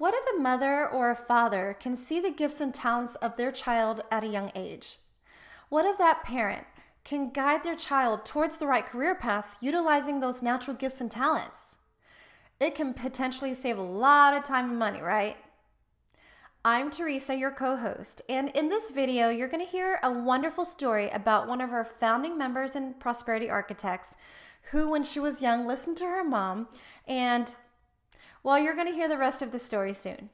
What if a mother or a father can see the gifts and talents of their child at a young age? What if that parent can guide their child towards the right career path utilizing those natural gifts and talents? It can potentially save a lot of time and money, right? I'm Teresa, your co-host, and in this video, you're going to hear a wonderful story about one of our founding members and prosperity architects who, when she was young, listened to her mom, and well, you're going to hear the rest of the story soon.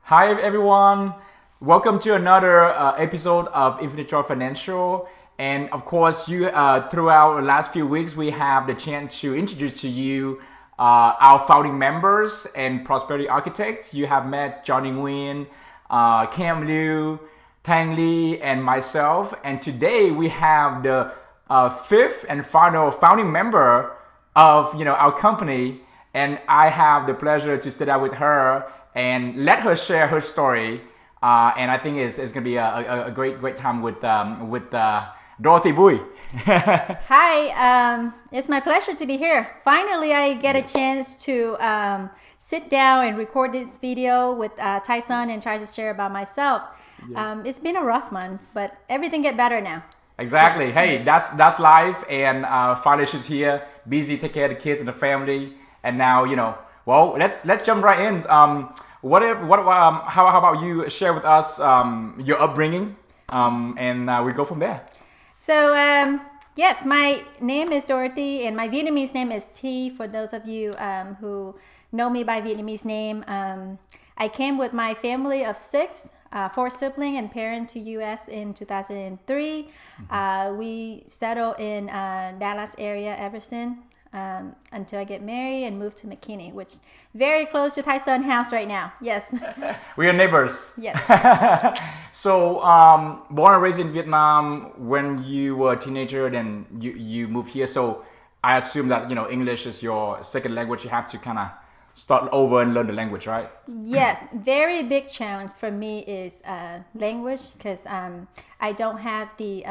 Hi everyone, welcome to another episode of Infinite Joy Financial. And of course, throughout the last few weeks, we have the chance to introduce to you our founding members and prosperity architects. You have met Johnny Nguyen, Cam Liu, Tang Lee, and myself. And today we have the fifth and final founding member of our company. And I have the pleasure to sit down with her and let her share her story. And I think it's going to be a great time with Dorothy BUI. Hi, it's my pleasure to be here. Finally, I get a chance to sit down and record this video with Tyson and try to share about myself. Yes. It's been a rough month, but everything get better now. Exactly. Yes. Hey, that's life, and finally she's here, busy, take care of the kids and the family, and now well, let's jump right in. How about you share with us your upbringing, and we go from there. So, yes, my name is Dorothy, and my Vietnamese name is T, for those of you who know me by Vietnamese name. I came with my family of six, 4 siblings and parent to U.S. in 2003. Mm-hmm. We settled in Dallas area ever since until I get married and moved to McKinney, which is very close to Tyson's house right now. Yes. We are neighbors. Yes. So, born and raised in Vietnam, when you were a teenager, then you moved here. So I assume that, English is your second language. You have to kind of start over and learn the language, right? Yes. Very big challenge for me is language, because I don't have the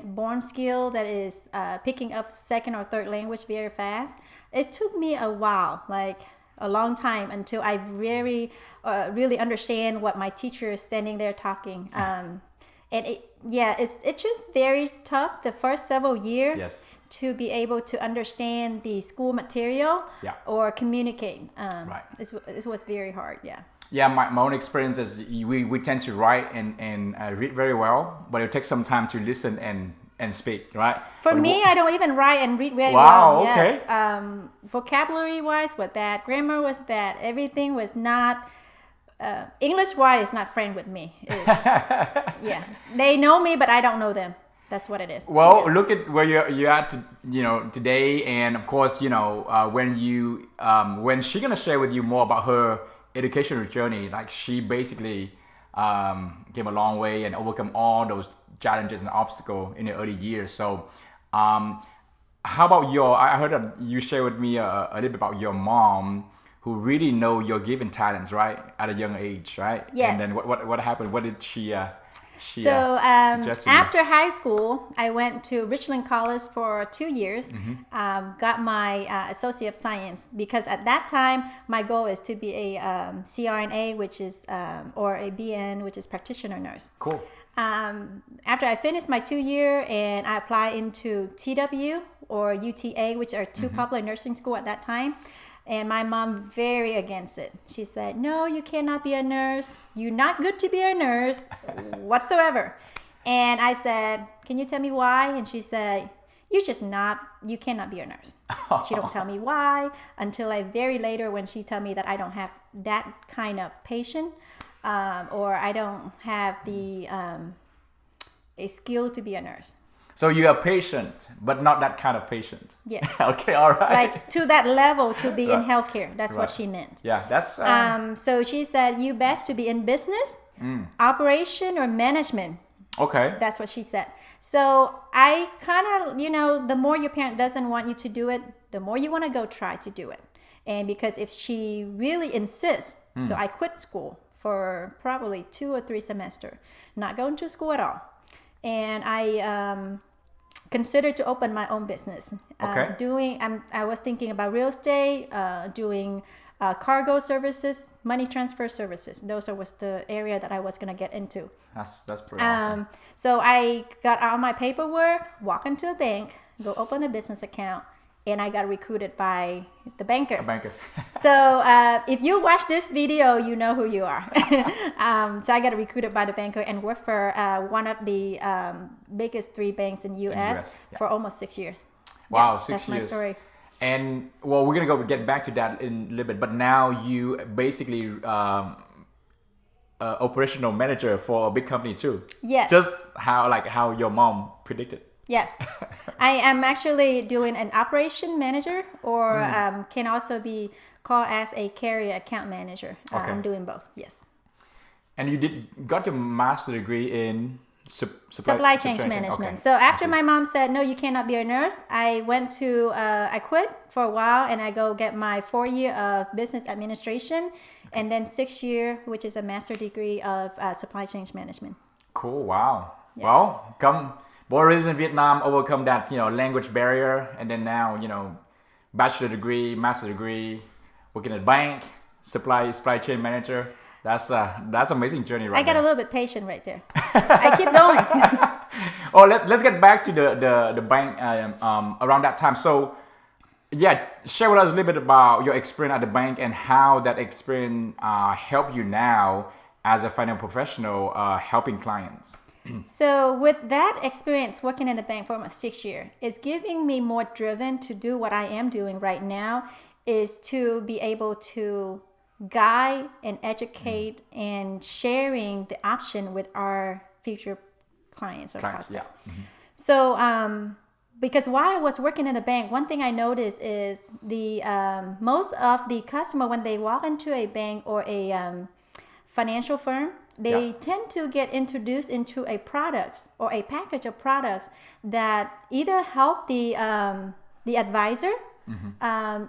born skill that is picking up second or third language very fast. It took me a while, like a long time, until I really understand what my teacher is standing there talking. And it's just very tough the first several years. Yes. To be able to understand the school material or communicate. Right. It was very hard, yeah. Yeah, my own experience is we tend to write and read very well, but it takes some time to listen and speak, right? For me, I don't even write and read very well. Wow, okay. Yes. Vocabulary-wise was bad. Grammar was bad. Everything was not... English-wise is not friend with me. Yeah. They know me, but I don't know them. That's what it is. Well, look at where you're at, today, and of course, when she's gonna share with you more about her educational journey, like she basically came a long way and overcome all those challenges and obstacles in the early years. So, how about I heard that you share with me a little bit about your mom, who really know your given talents, right, at a young age, right? Yes. And then what happened? What did she? After high school, I went to Richland College for 2 years, got my Associate of Science, because at that time, my goal is to be a CRNA, which is, or a BN, which is practitioner nurse. Cool. After I finished my 2 year, and I applied into TW or UTA, which are two popular nursing school at that time. And my mom very against it. She said, "No, you cannot be a nurse. You're not good to be a nurse whatsoever." And I said, "Can you tell me why?" And she said, you cannot be a nurse." She don't tell me why until very later, when she tell me that I don't have that kind of patience, or I don't have the a skill to be a nurse. So you are patient, but not that kind of patient. Yes. Okay, all right. Like to that level to be in healthcare. That's what she meant. Yeah, that's... So she said, you best to be in business, operation, or management. Okay. That's what she said. So I kind of, the more your parent doesn't want you to do it, the more you want to go try to do it. And because if she really insists, so I quit school for probably 2 or 3 semesters, not going to school at all. And I considered to open my own business. Okay. I was thinking about real estate, doing cargo services, money transfer services. Those was the area that I was going to get into. That's pretty awesome. So I got all my paperwork, walk into a bank, go open a business account, and I got recruited by the banker. A banker. So if you watch this video, you know who you are. So I got recruited by the banker and worked for one of the biggest 3 banks in US for almost 6 years. Wow, 6 years. That's my story. And well, we're gonna get back to that in a little bit. But now you basically operational manager for a big company too. Yes. Just how your mom predicted. Yes. I am actually doing an operation manager, or can also be called as a carrier account manager. Okay. I'm doing both. Yes. And you got your master degree in supply chain management. Okay. So after my mom said, no, you cannot be a nurse, I went to, I quit for a while, and I go get my 4 year of business administration, and then 6 year, which is a master degree of supply chain management. Cool. Wow. Yeah. Well, Boris in Vietnam overcome that language barrier, and then now bachelor degree, master degree, working at a bank, supply chain manager. That's amazing journey, right? I got a little bit patient right there. I keep going. Oh, let's get back to the bank around that time. So, yeah, share with us a little bit about your experience at the bank and how that experience helped you now as a financial professional helping clients. So with that experience working in the bank for almost 6 years, it's giving me more driven to do what I am doing right now, is to be able to guide and educate and sharing the option with our future clients or prospects. Yeah. So because while I was working in the bank, one thing I noticed is the most of the customer, when they walk into a bank or a financial firm, they tend to get introduced into a product or a package of products that either help the advisor.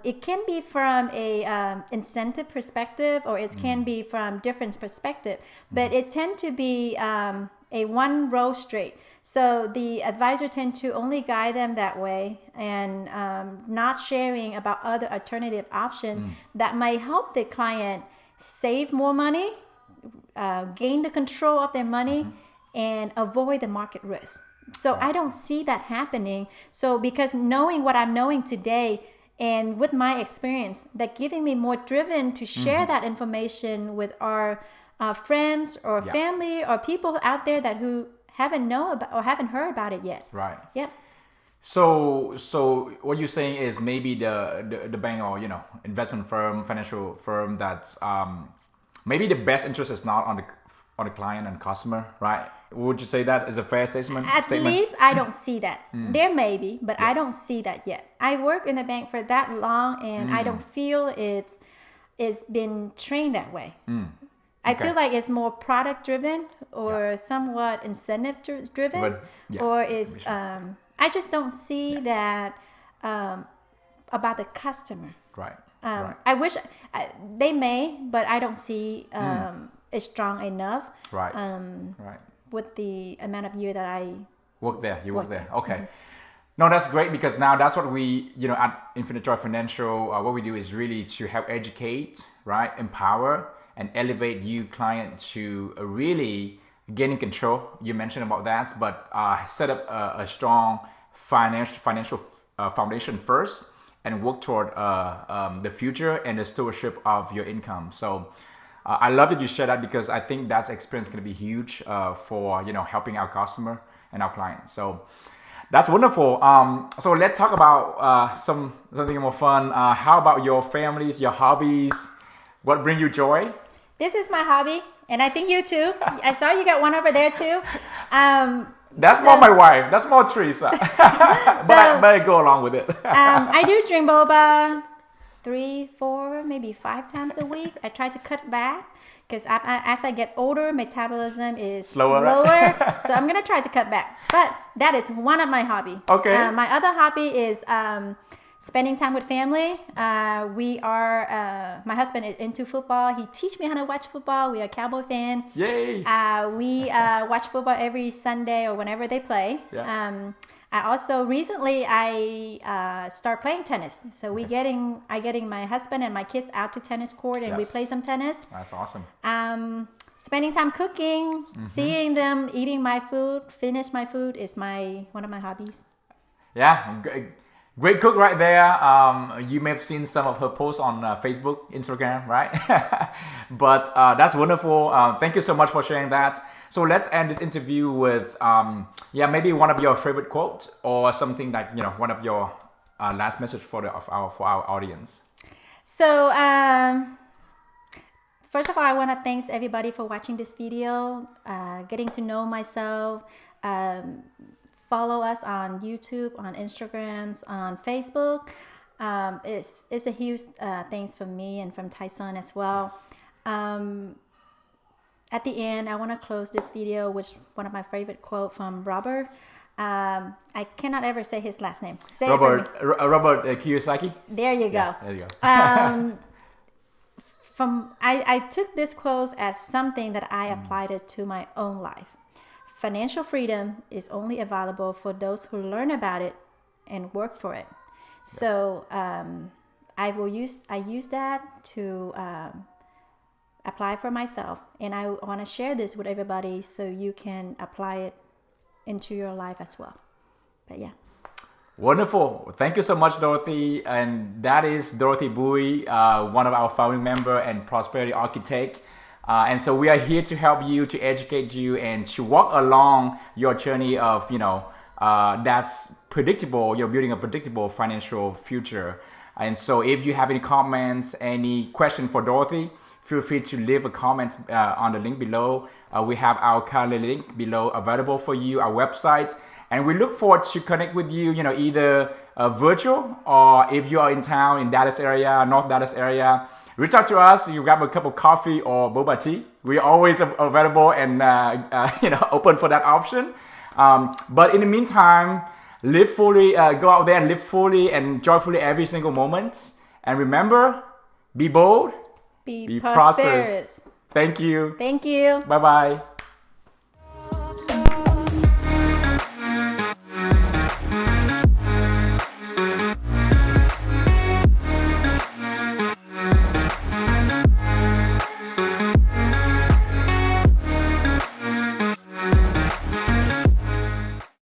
It can be from a incentive perspective, or it can be from different perspective, but it tend to be a one row straight. So the advisor tend to only guide them that way, and not sharing about other alternative options that might help the client save more money, gain the control of their money, and avoid the market risk. So I don't see that happening. So because knowing what I'm knowing today, and with my experience, that giving me more driven to share that information with our friends or family or people out there that who haven't know about or haven't heard about it yet. Right. Yep. So what you're saying is maybe the bank or investment firm, financial firm, that's maybe the best interest is not on the client and customer, right? Would you say that is a fair statement? At least I don't see that. There may be, but I don't see that yet. I work in the bank for that long, and I don't feel it's been trained that way. I feel like it's more product driven or somewhat incentive driven, or is I just don't see that about the customer. Right. I wish they may, but I don't see it strong enough. Right. Right. With the amount of year that I work there. Okay. No, that's great, because now that's what we, at Infinite Joy Financial, what we do is really to help educate, right, empower, and elevate you client to really gaining control. You mentioned about that, but set up a strong financial foundation first, and work toward the future and the stewardship of your income. So I love that you share that, because I think that's experience going to be huge for helping our customer and our clients. So that's wonderful. So let's talk about something more fun. How about your families, your hobbies? What bring you joy? This is my hobby, and I think you too. I saw you got one over there too. That's more my wife. That's more Teresa. But I go along with it. I do drink boba 3, 4, maybe 5 times a week. I try to cut back because as I get older, metabolism is slower. Right? So I'm gonna try to cut back. But that is one of my hobbies. Okay. My other hobby is spending time with family. My husband is into football. He teach me how to watch football. We are a Cowboy fan. Yay! We watch football every Sunday or whenever they play. Yeah. I also recently start playing tennis. So I getting my husband and my kids out to tennis court and we play some tennis. That's awesome. Spending time cooking, seeing them eating my food, finish my food is one of my hobbies. Yeah, great cook right there. You may have seen some of her posts on Facebook, Instagram, right? But that's wonderful. Thank you so much for sharing that. So let's end this interview with, maybe one of your favorite quotes or something like, one of your last message for our audience. So, first of all, I want to thank everybody for watching this video, getting to know myself. Follow us on YouTube, on Instagrams, on Facebook. It's a huge thanks from me and from Tyson as well. At the end, I want to close this video with one of my favorite quote from Robert. I cannot ever say his last name. Say Robert it for me. Robert Kiyosaki. There you go. Yeah, there you go. I took this quote as something that I applied it to my own life. Financial freedom is only available for those who learn about it and work for it. Yes. So I use that to apply for myself, and I want to share this with everybody so you can apply it into your life as well. But yeah. Wonderful. Thank you so much, Dorothy. And that is Dorothy BUI, one of our founding member and prosperity architect. And so we are here to help you, to educate you, and to walk along your journey of, that's predictable. You're building a predictable financial future. And so if you have any comments, any question for Dorothy, feel free to leave a comment on the link below. We have our Calendar link below available for you, our website. And we look forward to connect with you, either virtual or if you are in town in Dallas area, North Dallas area, reach out to us. You grab a cup of coffee or boba tea. We're always available and open for that option. But in the meantime, live fully, go out there and live fully and joyfully every single moment. And remember, be bold, be prosperous. Thank you. Thank you. Bye-bye.